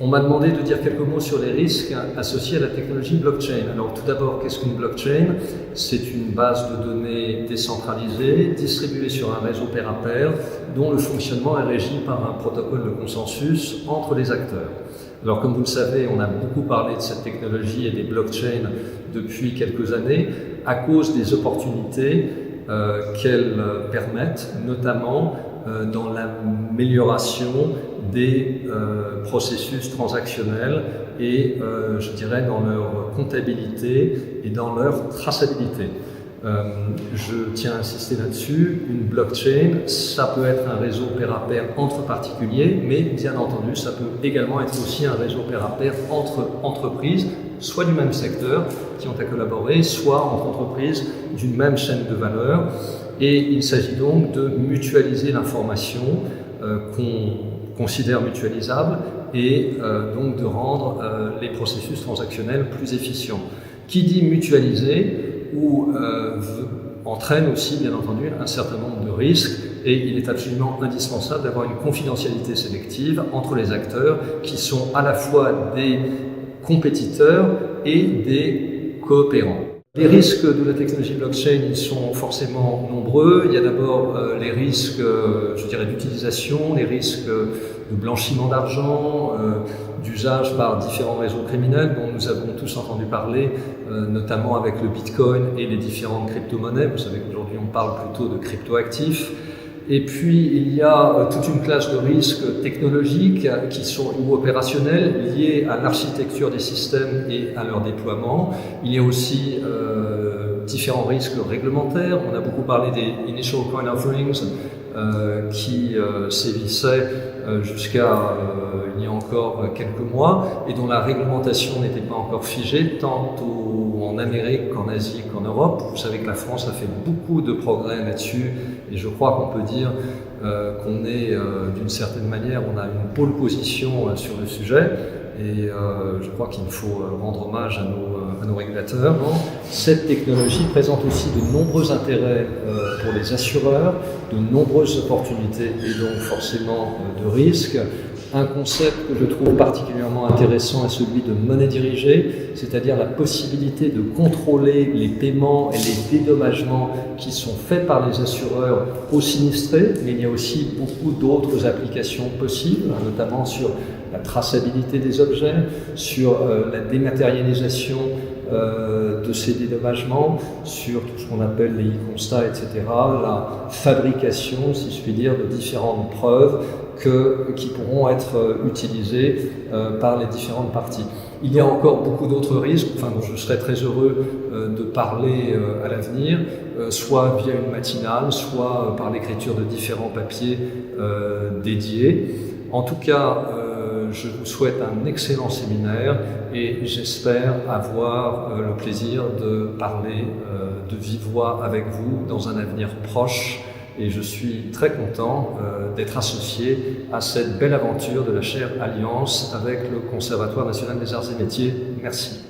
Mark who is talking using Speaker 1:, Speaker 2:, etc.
Speaker 1: On m'a demandé de dire quelques mots sur les risques associés à la technologie blockchain. Alors tout d'abord, qu'est-ce qu'une blockchain? C'est une base de données décentralisée, distribuée sur un réseau pair à pair, dont le fonctionnement est régi par un protocole de consensus entre les acteurs. Alors comme vous le savez, on a beaucoup parlé de cette technologie et des blockchains depuis quelques années à cause des opportunités qu'elles permettent, notamment dans l'amélioration des processus transactionnels et je dirais dans leur comptabilité et dans leur traçabilité. Je tiens à insister là-dessus, une blockchain, ça peut être un réseau pair à pair entre particuliers, mais bien entendu, ça peut également être aussi un réseau pair à pair entre entreprises, soit du même secteur, qui ont à collaborer, soit entre entreprises d'une même chaîne de valeur. Et il s'agit donc de mutualiser l'information qu'on considère mutualisable et donc de rendre les processus transactionnels plus efficients. Qui dit mutualiser entraîne aussi bien entendu un certain nombre de risques et il est absolument indispensable d'avoir une confidentialité sélective entre les acteurs qui sont à la fois des compétiteurs et des coopérants. Les risques de la technologie blockchain, ils sont forcément nombreux. Il y a d'abord les risques, je dirais, d'utilisation, les risques de blanchiment d'argent, d'usage par différents réseaux criminels dont nous avons tous entendu parler, notamment avec le Bitcoin et les différentes crypto-monnaies. Vous savez qu'aujourd'hui on parle plutôt de crypto-actifs. Et puis il y a toute une classe de risques technologiques ou opérationnels liés à l'architecture des systèmes et à leur déploiement. Il y a aussi différents risques réglementaires. On a beaucoup parlé des Initial Coin Offerings qui sévissaient jusqu'à il y a encore quelques mois et dont la réglementation n'était pas encore figée, tant en Amérique qu'en Asie qu'en Europe. Vous savez que la France a fait beaucoup de progrès là-dessus et je crois qu'on peut dire qu'on est d'une certaine manière, on a une pole position sur le sujet et je crois qu'il faut rendre hommage à nos régulateurs. Cette technologie présente aussi de nombreux intérêts pour les assureurs, de nombreuses opportunités et donc forcément de risques. Un concept que je trouve particulièrement intéressant est celui de monnaie dirigée, c'est-à-dire la possibilité de contrôler les paiements et les dédommagements qui sont faits par les assureurs aux sinistrés, mais il y a aussi beaucoup d'autres applications possibles, notamment sur la traçabilité des objets, sur la dématérialisation de ces dédommagements, sur tout ce qu'on appelle les e-constats, etc., la fabrication, si je puis dire, de différentes preuves qui pourront être utilisées par les différentes parties. Il y a encore beaucoup d'autres risques, dont je serais très heureux de parler à l'avenir, soit via une matinale, soit par l'écriture de différents papiers dédiés. En tout cas, je vous souhaite un excellent séminaire et j'espère avoir le plaisir de parler de vive voix avec vous dans un avenir proche. Et je suis très content d'être associé à cette belle aventure de la chaire Alliance avec le Conservatoire national des arts et métiers. Merci.